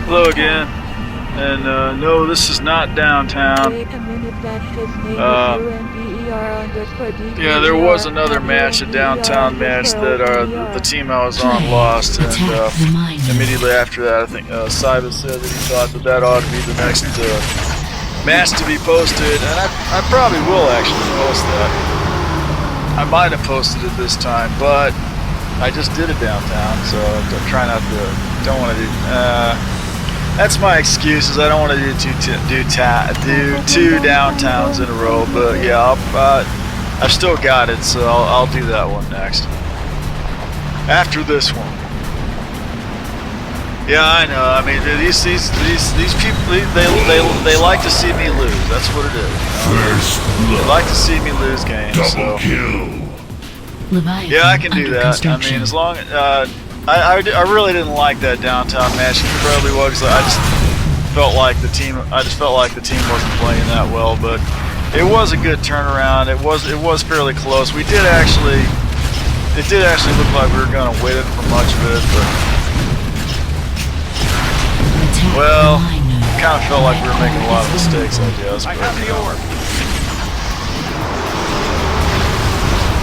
Hello again. And no, this is not downtown. Yeah, there was another match, a downtown match that the team I was on lost, and immediately after that, I think Simon said that he thought that ought to be the next match to be posted, and I probably will actually post that. I might have posted it this time, but I just did it downtown, so I'm trying not to. Don't want to do. That's my excuse. Is I don't want to do two downtowns in a row. But yeah, I've still got it, so I'll do that one next. After this one. Yeah, I know. I mean, these people they like to see me lose. That's what it is. They like to see me lose games. So. Yeah, I can do that. I mean, as long as I really didn't like that downtown match. It probably was. I just felt like the team wasn't playing that well. But it was a good turnaround. It was fairly close. It did actually look like we were going to win it for much of it. But well, kind of felt like we were making a lot of mistakes. I guess. But,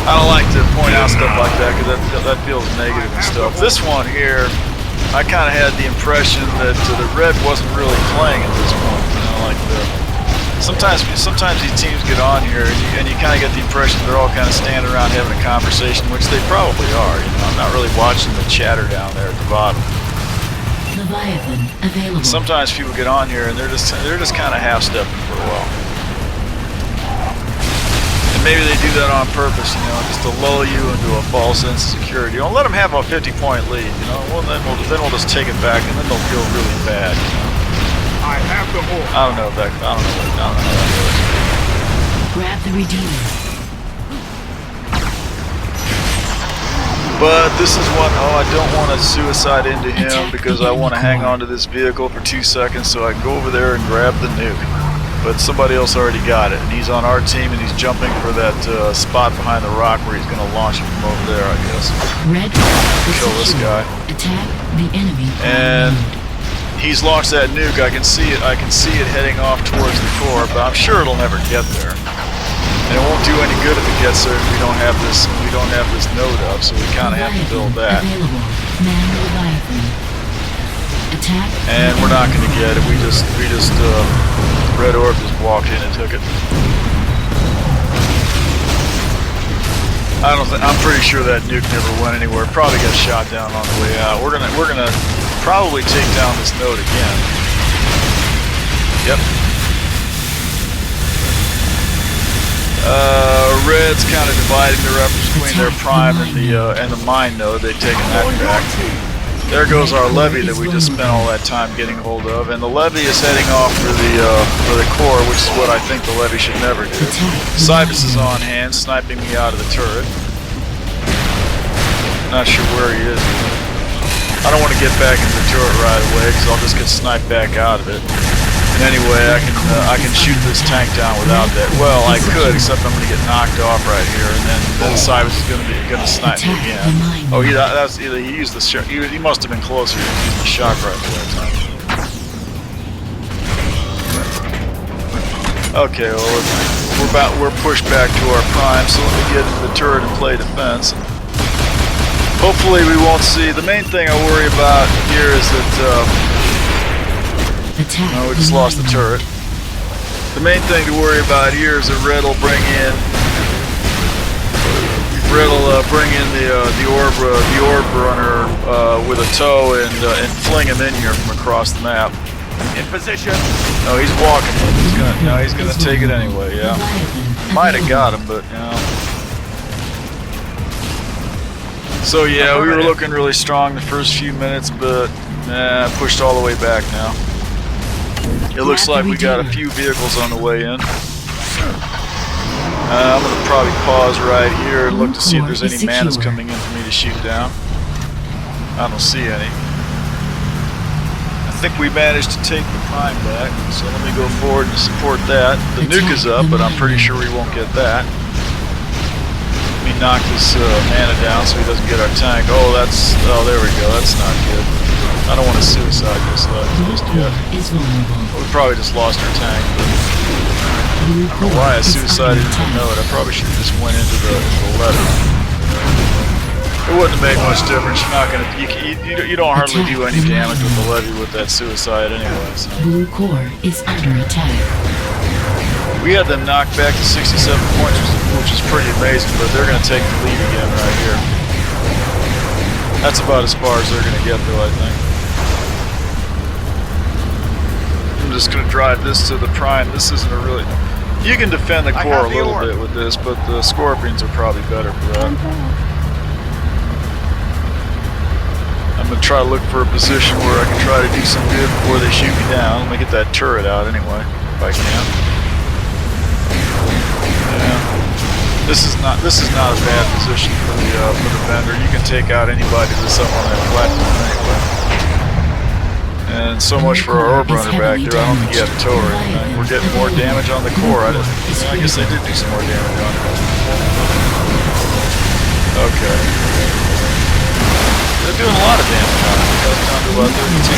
I don't like to point out stuff like that because that feels negative and stuff. This one here, I kind of had the impression that the red wasn't really playing at this point. You know, like sometimes these teams get on here and you kind of get the impression they're all kind of standing around having a conversation, which they probably are. You know, I'm not really watching the chatter down there at the bottom. Leviathan available. Sometimes people get on here and they're just kind of half-stepping for a while. Maybe they do that on purpose, you know, just to lull you into a false sense of security. Don't let them have a 50-point lead, you know. Well, then we'll just take it back, and then they'll feel really bad. You know? I have the horse. I don't know how that works. Grab the Redeemer. But this is one. Oh, I don't want to suicide into him because I want to hang on to this vehicle for 2 seconds so I can go over there and grab the nuke. But somebody else already got it, and he's on our team, and he's jumping for that spot behind the rock where he's going to launch it from over there, I guess. Red, kill this guy. Attack the enemy. And he's launched that nuke. I can see it. I can see it heading off towards the core, but I'm sure it'll never get there. And it won't do any good if it gets there if we don't have this. We don't have this node up, so we kind of have to build that. Available. Man Leviathan. Attack. And we're not going to get it. We just. Red Orb just walked in and took it. I'm pretty sure that nuke never went anywhere. Probably got shot down on the way out. We're gonna probably take down this node again. Yep. Red's kind of dividing their efforts between their prime and the mine node. They've taken that back. There goes our levy that we just spent all that time getting hold of, and the levy is heading off for the core, which is what I think the levy should never do. Cybus is on hand, sniping me out of the turret. Not sure where he is. I don't want to get back into the turret right away because I'll just get sniped back out of it. And anyway, I can shoot this tank down without that. Well, I could, except I'm going to get knocked off right here, and then Cybus is going to snipe me again. Oh, he used the shot. He must have been closer. He used the shock rifle that time. Okay, well we're pushed back to our prime, so let me get into the turret and play defense. Hopefully we won't see. The main thing I worry about here is that. No, we just lost the turret. The main thing to worry about here is that Red will bring in the orb runner with a tow and fling him in here from across the map. In position. No, he's walking. He's gonna take it anyway. Yeah, might have got him, but you know. So yeah, we were looking really strong the first few minutes, but pushed all the way back now. It looks like we got a few vehicles on the way in. I'm going to probably pause right here and look to see if there's any manas coming in for me to shoot down. I don't see any. I think we managed to take the prime back, so let me go forward and support that. The nuke is up, but I'm pretty sure we won't get that. Let me knock this mana down so he doesn't get our tank. Oh, there we go. That's not good. I don't want to suicide this though. Ghost War is vulnerable. We probably just lost our tank. Blue I don't know Core why I is suicided under didn't know attack. it. I probably should have just went into the levee. It wouldn't make much difference. You're not gonna. You don't hardly do any damage with the levee with that suicide anyway. So. Blue Core is under attack. We had them knocked back to 67 points, which is pretty amazing. But they're gonna take the lead again right here. That's about as far as they're gonna get, though. I think. I'm just gonna drive this to the prime. This isn't a really. You can defend the core a little bit with this, but the Scorpions are probably better for that. I'm going to try to look for a position where I can try to do some good before they shoot me down. Let me get that turret out anyway, if I can. Yeah. This is not a bad position for the vendor. You can take out anybody that's up on that platform anyway. And so much for our orb runner back there. I don't think you have a tow or anything. We're getting more damage on the core. I guess they did do some more damage on it. Okay. They're doing a lot of damage on it. Got down to about 32.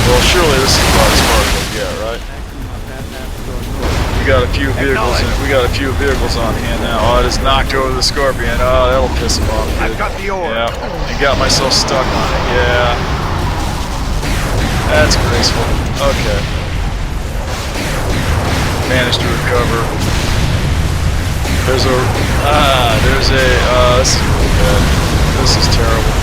Well, surely this is about as far as they get, right? We got a few vehicles. We got a few vehicles on hand now. Oh, I just knocked over the Scorpion. Oh, that'll piss him off. I've got the orb. Yeah, and got myself stuck on it. Yeah. That's graceful. Okay. Managed to recover. This is really bad. This is terrible.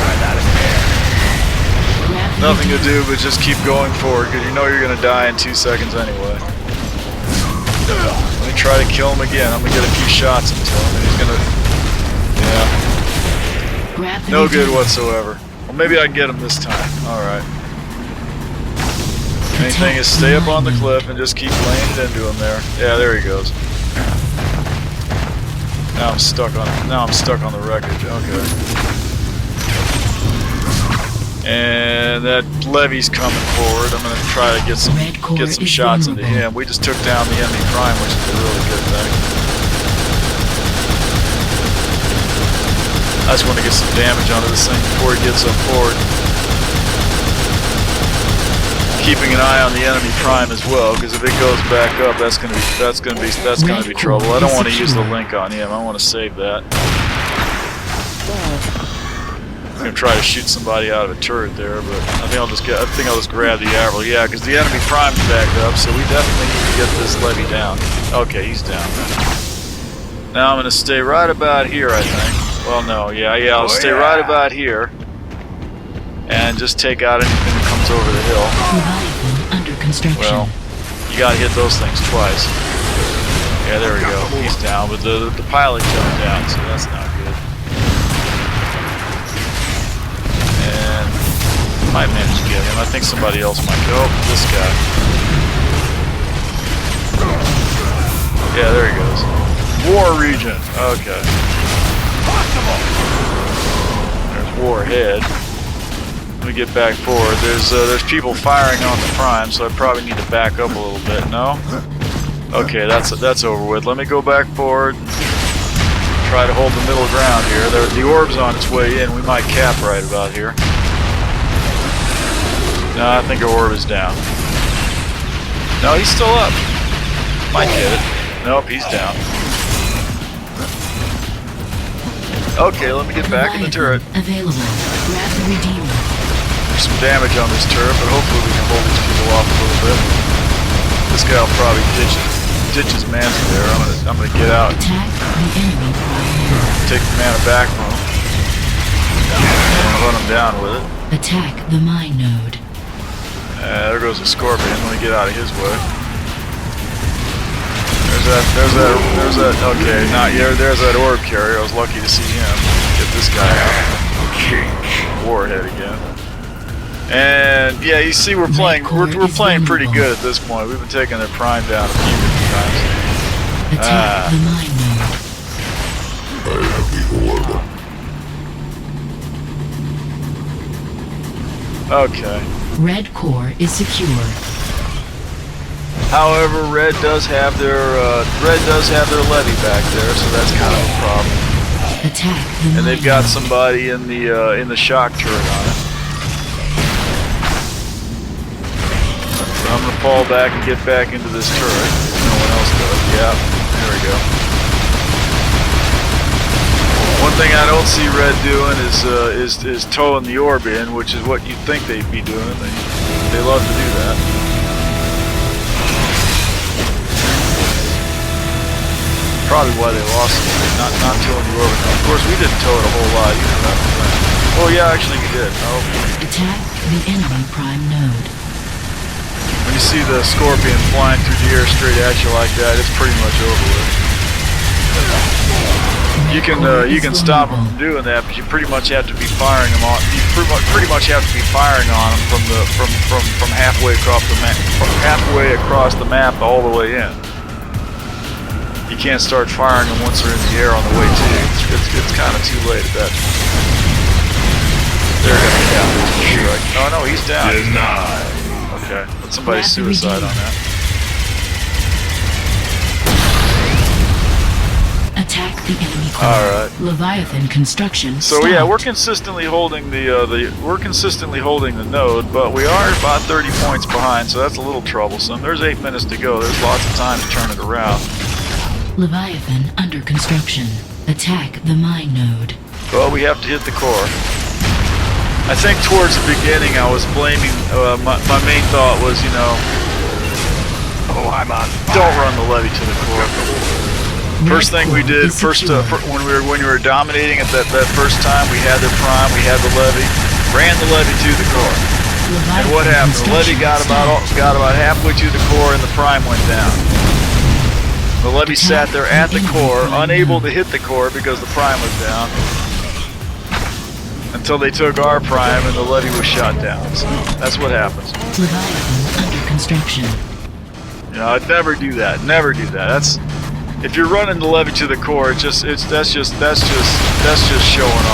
Nothing to do but just keep going forward, because you know you're going to die in 2 seconds anyway. Let me try to kill him again. I'm going to get a few shots into him, and he's going to... Yeah. No good whatsoever. Well, maybe I can get him this time. Alright. Main thing is stay up on the cliff and just keep laying it into him there. Yeah, there he goes. Now I'm stuck on the wreckage. Okay. And that levy's coming forward. I'm gonna try to get some shots into him. We just took down the enemy prime, which is a really good thing. I just want to get some damage onto this thing before he gets up forward. Keeping an eye on the enemy prime as well, because if it goes back up, that's gonna be trouble. I don't want to use the link on him. I want to save that. I'm gonna try to shoot somebody out of a turret there, but I think I'll just grab the Avril. Yeah, because the enemy prime's back up, so we definitely need to get this levy down. Okay, he's down. Now I'm gonna stay right about here, I think. Well, no, yeah, I'll stay right about here, and just take out anything that comes over the hill. Under construction. Well, you gotta hit those things twice. Yeah, there we go. He's down, but the pilot jumped down, so that's not good. And might manage to get him. I think somebody else might go. Oh, this guy. Yeah, there he goes. War region. Okay. There's Warhead. Let me get back forward. There's people firing on the prime, so I probably need to back up a little bit. No? Okay, that's over with. Let me go back forward. Try to hold the middle ground here. The orb's on its way in. We might cap right about here. No, I think our orb is down. No, he's still up. Might get it. Nope, he's down. Okay, let me get back in the turret. Available. Grab the Redeemer. There's some damage on this turret, but hopefully we can hold these people off a little bit. This guy will probably ditch his man there. I'm gonna get out. Attack the enemy prime. Take the mana back from him. And run him down with it. Attack the mine node. There goes the Scorpion. Let me get out of his way. There's that, okay, there's that orb carrier. I was lucky to see him. Get this guy out. Warhead again. And yeah, you see we're playing pretty good at this point. We've been taking their prime down a few different times. Attack the mine node. Okay. Red core is secure. However, Red does have their levy back there, so that's kind of a problem. Attack the And they've got somebody in the shock turret on it. I'm gonna fall back and get back into this turret. No one else does. Yeah, there we go. One thing I don't see Red doing is towing the orb in, which is what you'd think they'd be doing. They love to do that. Probably why they lost it. Not towing the orb. Of course, we didn't tow it a whole lot either. Oh yeah, actually we did. Oh. Attack the enemy prime node. When you see the Scorpion flying through the air straight at you like that, it's pretty much over with. You can stop them from doing that, but you pretty much have to be firing them on. You pretty much have to be firing on them from halfway across the map, all the way in. You can't start firing them once they're in the air on the way to you. It's kind of too late at that point. They're gonna be down. Sure. Oh no, he's down. Okay, let somebody suicide on that. Attack the enemy core. All right. Leviathan construction. So stopped. yeah, we're consistently holding the node, but we are about 30 points behind, so that's a little troublesome. There's 8 minutes to go. There's lots of time to turn it around. Leviathan under construction. Attack the mine node. Well, we have to hit the core. I think towards the beginning I was blaming, my main thought was, you know, don't run the levy to the core. First thing we did, when we were dominating at that first time, we had the prime, we had the levy, ran the levy to the core. And what happened? The levy got about halfway to the core and the prime went down. The levy sat there at the core, unable to hit the core because the prime was down. Until they took our prime and the levy was shot down. So that's what happens. Leviathan under construction. You know, I'd never do that. Never do that. That's if you're running the levy to the core, that's just showing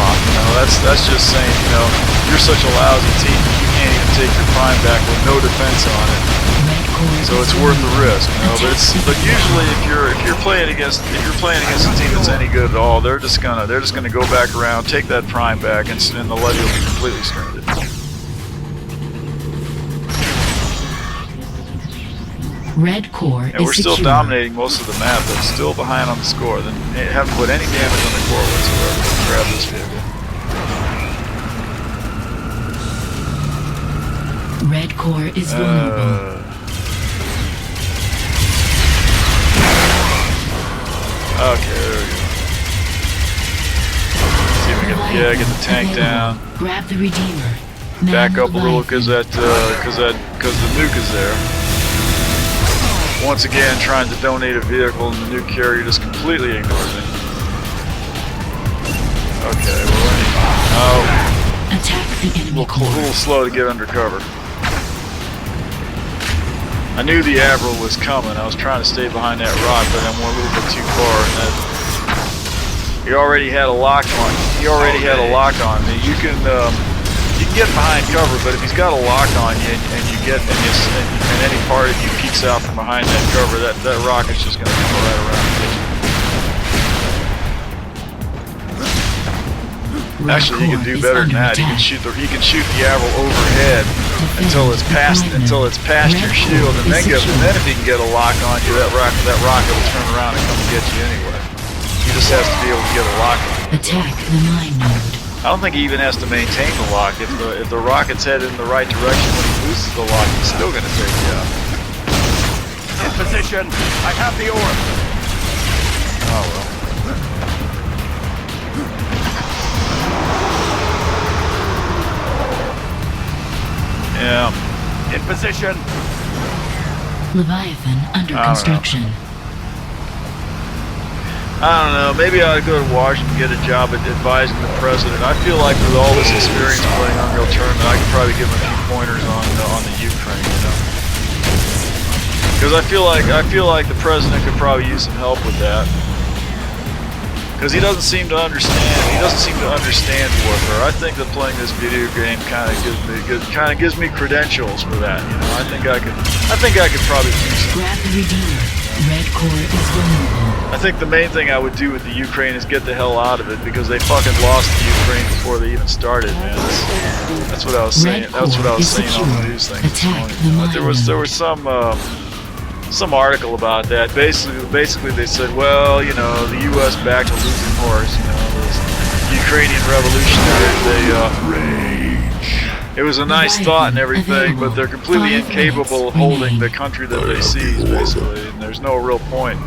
off. You know, that's just saying, you know, you're such a lousy team, you can't even take your prime back with no defense on it. So it's worth the risk, you know. But usually if you're playing against a team that's any good at all, they're just gonna go back around, take that prime back, and the levy will be completely stranded. Red core And we're still dominating most of the map, but still behind on the score. Then haven't put any damage on the core whatsoever. Let's grab this vehicle. Red core is vulnerable. Okay, there we go. See if we can get the tank down. Grab the Redeemer. Back up a little because the nuke is there. Once again, trying to donate a vehicle, and the nuke carrier just completely ignores me. Okay, we're running. Oh, Attack the enemy core. a little slow to get under cover. I knew the Avril was coming. I was trying to stay behind that rock, but I went a little bit too far. And he already had a lock on. me. You can get behind cover, but if he's got a lock on you and any part of you peeks out from behind that cover, that rocket's just going to come right around and get you. Actually, he can do better than that. He can shoot the Avril overhead until it's past your shield, and then if he can get a lock on you, that rocket will turn around and come and get you anyway. He just has to be able to get a lock on you. Attack the mine node. I don't think he even has to maintain the lock. If the rocket's headed in the right direction when he loses the lock, he's still going to take you out. In position. I have the orb. Oh well. Yeah. In position. Leviathan under construction. I don't know. Maybe I ought to go to Washington and get a job at advising the president. I feel like with all this experience playing Unreal Tournament, I could probably give him a few pointers on the Ukraine, you know. Because I feel like the president could probably use some help with that. Because he doesn't seem to understand. He doesn't seem to understand warfare. I think that playing this video game kind of gives me credentials for that. You know, I think I could probably use some. Grab the Redeemer. Red Corps is vulnerable. I think the main thing I would do with the Ukraine is get the hell out of it because they fucking lost the Ukraine before they even started, man. That's what I was saying. That's what I was saying on the news thing this morning. But there was some article about that. Basically they said, well, you know, the U.S. backed a losing horse. You know, those Ukrainian revolutionaries. It was a nice thought and everything, but they're completely incapable of holding the country that they seize, basically. And there's no real point.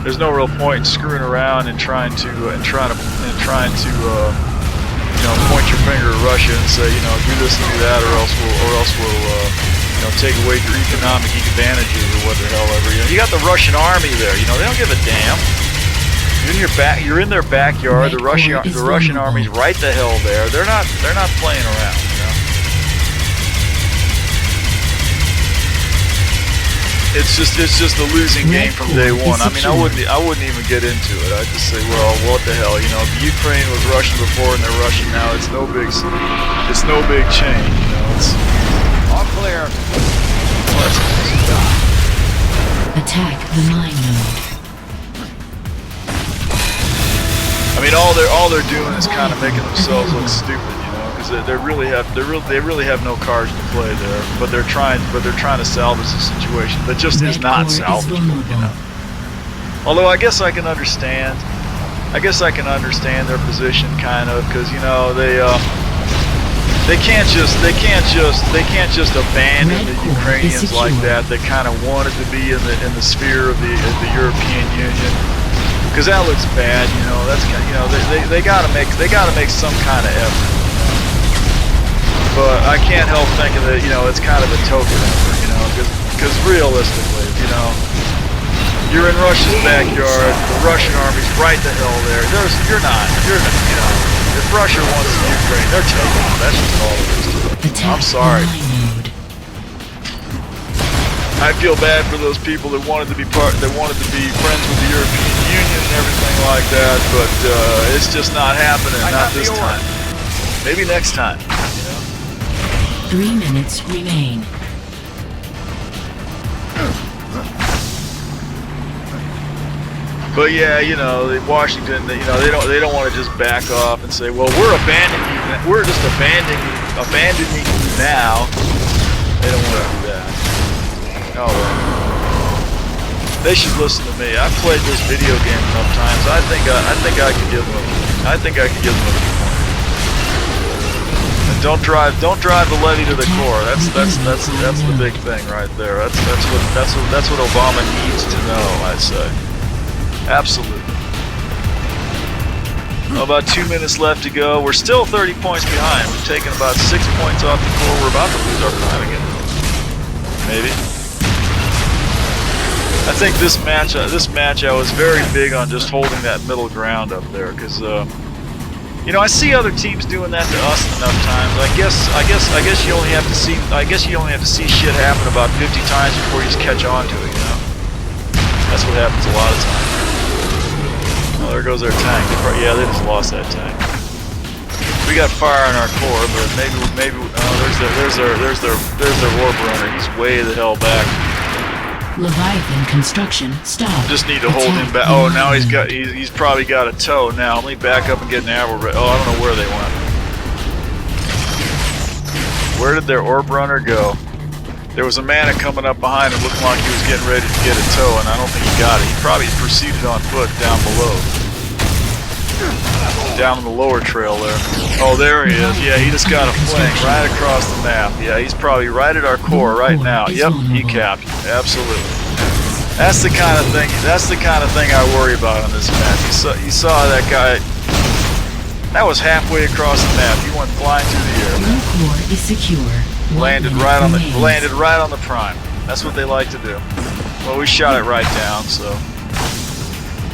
There's no real point in screwing around and trying to you know, point your finger at Russia and say, you know, do this and do that, or else we'll you know, take away your economic advantages or what the hell ever. You know, you got the Russian army there. You know, they don't give a damn. You're in their backyard. The Russian army's right the hell there. They're not playing around. You know? It's just a losing game from day one. I mean, I wouldn't even get into it. I'd just say, well, what the hell? You know, the Ukraine was Russian before and they're Russian now. It's no big change. You know, it's All clear. Attack the mine node. I mean, all they're doing is kind of making themselves look stupid, you know, because they really have no cards to play there. But they're trying to salvage the situation that just is not salvageable, you know. Although I guess I can understand their position kind of, because you know they can't just abandon the Ukrainians like that. They kind of wanted to be in the sphere of the European Union. Because that looks bad, you know. That's kind of, you know, they gotta make some kind of effort. But I can't help thinking that, you know, it's kind of a token effort, you know, because realistically, you know, you're in Russia's backyard, the Russian army's right the hell there. You're not, you know, if Russia wants the Ukraine, they're taking it. That's just all it is to it. I'm sorry. I feel bad for those people that wanted to be friends with the European Union and everything like that, but it's just not happening, not this time. Maybe next time. You know? 3 minutes remain. But yeah, you know, Washington, you know, they don't want to just back off and say, well, we're just abandoning you now. They don't want to do that. Oh, they should listen to me. I've played this video game enough times. I think I could give them a point. And don't drive the levy to the core. That's the big thing right there. That's what Obama needs to know, I'd say. Absolutely. About 2 minutes left to go. We're still 30 points behind. We've taken about 6 points off the core. We're about to lose our prime again. Maybe. I think this match I was very big on just holding that middle ground up there, because you know, I see other teams doing that to us enough times. I guess you only have to see shit happen about 50 times before you just catch on to it, you know. That's what happens a lot of times. Oh, there goes their tank. Yeah, they just lost that tank. We got fire on our core, but maybe there's their warp runner. He's way the hell back. Leviathan construction stopped. Just need to hold him back. Oh, now he's probably got a tow now. Let me back up and get an arrow. Oh, I don't know where they went. Where did their orb runner go? There was a man coming up behind him, looking like he was getting ready to get a tow, and I don't think he got it. He probably proceeded on foot down below. Down in the lower trail there. Oh, there he is. Yeah, he just got a flank right across the map. Yeah, he's probably right at our core right now. Yep, he capped. Absolutely. That's the kind of thing. That's the kind of thing I worry about on this map. You saw that guy. That was halfway across the map. He went flying through the air. One core is secure. Landed right on the prime. That's what they like to do. Well, we shot it right down, so.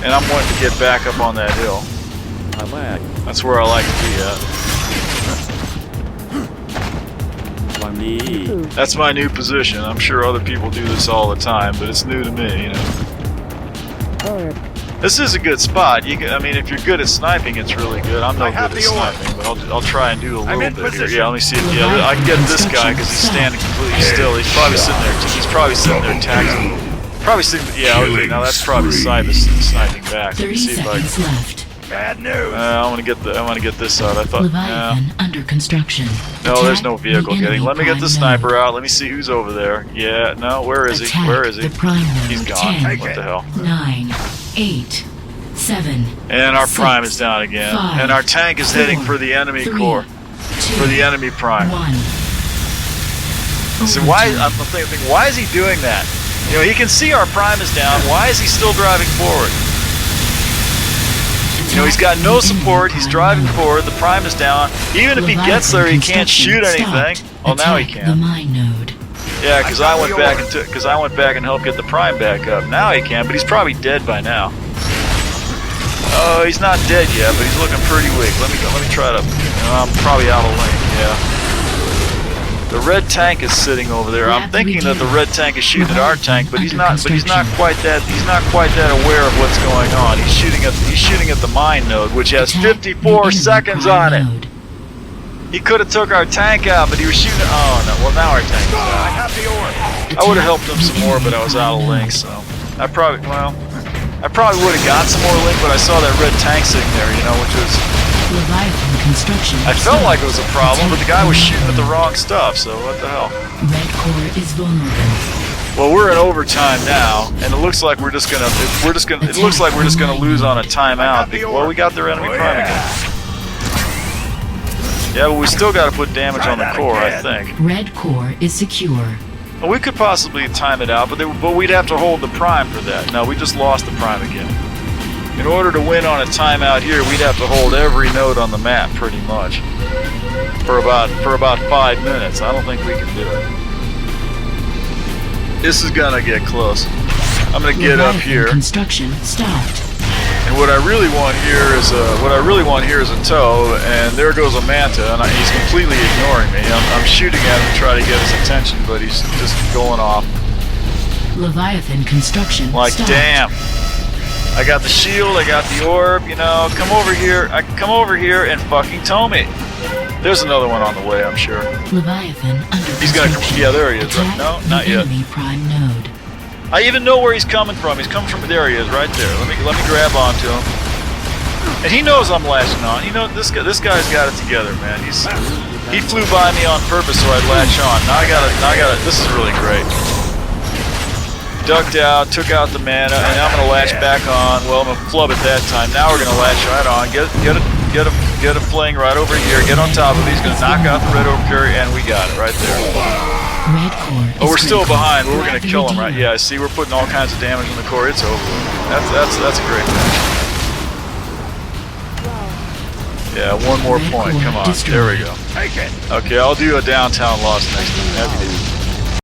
And I'm wanting to get back up on that hill. That's where I like to be at. That's my new position. I'm sure other people do this all the time, but it's new to me, you know. This is a good spot. I mean, if you're good at sniping, it's really good. I'm no good at sniping, but I'll try and do a little bit here. Yeah, let me see. Yeah, I can get this guy because he's standing completely still. He's probably sitting there taxing. Probably see. Yeah, okay. Now that's probably Cybus sniping back. Let me 30 see if I seconds left. Bad news. I want to get this out. I thought. Leviathan under construction. No, there's Attack no vehicle the getting. enemy Let me get the prime sniper node. out. Let me see who's over there. Yeah, no, where is he? Attack Where is he? the prime node. He's gone. 10, What the hell? 9, 8, 7. And our 6, prime is down again. 5, And our tank is heading 4, for the enemy 3, core. 2, For the enemy prime. 1. So why? I'm thinking, why is he doing that? You know, he can see our prime is down. Why is he still driving forward? You know, he's got no support. He's driving forward. The prime is down. Even if he gets there, he can't shoot anything. Oh, now he The can. mine node. Yeah, because I went back and helped get the prime back up. Now he can, but he's probably dead by now. Oh, he's not dead yet, but he's looking pretty weak. Let me try to. I'm probably out of lane. Yeah. The red tank is sitting over there. I'm thinking that the red tank is shooting at our tank, but he's not. But he's not quite that. He's not quite that aware of what's going on. He's shooting at the mine node, which has 54 seconds on it. He could have took our tank out, but he was shooting. Oh no! Well, now our tank is I out. have the orb. I would have helped him some more, but I was out of link, so I probably would have got some more link, but I saw that red tank sitting there, you know, which was. Leviathan construction. I felt like it was a problem, but the guy was shooting at the wrong stuff, so what the hell? Red core is vulnerable. Well, we're in overtime now, and it looks like we're just gonna lose on a timeout. Well, we got their enemy prime again. Yeah, but we still got to put damage on the core, I think. Red core is secure. Well, we could possibly time it out, but we'd have to hold the prime for that. No, we just lost the prime again. In order to win on a timeout here, we'd have to hold every node on the map pretty much for about 5 minutes. I don't think we can do it. This is gonna get close. I'm gonna get up here, Construction stopped. and what I really want here is a tow, and there goes a manta, and he's completely ignoring me. I'm shooting at him to try to get his attention, but he's just going off. Leviathan construction Like, stopped. damn. I got the shield, I got the orb, you know, come over here and fucking tow me. There's another one on the way, I'm sure. Leviathan under He's gonna, construction. yeah, there he is. Right? Attack No, the not yet. enemy prime node. I even know where he's coming from. He's coming from, there he is, right there. Let me grab onto him. And he knows I'm lashing on. You know, this guy's got it together, man. He flew by me on purpose so I'd latch on. Now I got it. This is really great. Ducked out, took out the mana, and now I'm gonna latch back on. Well, I'm gonna flub at that time. Now we're gonna latch right on. Get a fling right over here. Get on top of it. He's gonna knock out the red orb carrier, and we got it right there. Red core Oh, we're is still critical. behind. We're gonna Grab kill him, the right? redeemer. Yeah. See, we're putting all kinds of damage on the core. It's over. That's a great match. Yeah, one more point. Come on. There we go. Take it. Okay, I'll do a downtown loss next time. Happy days.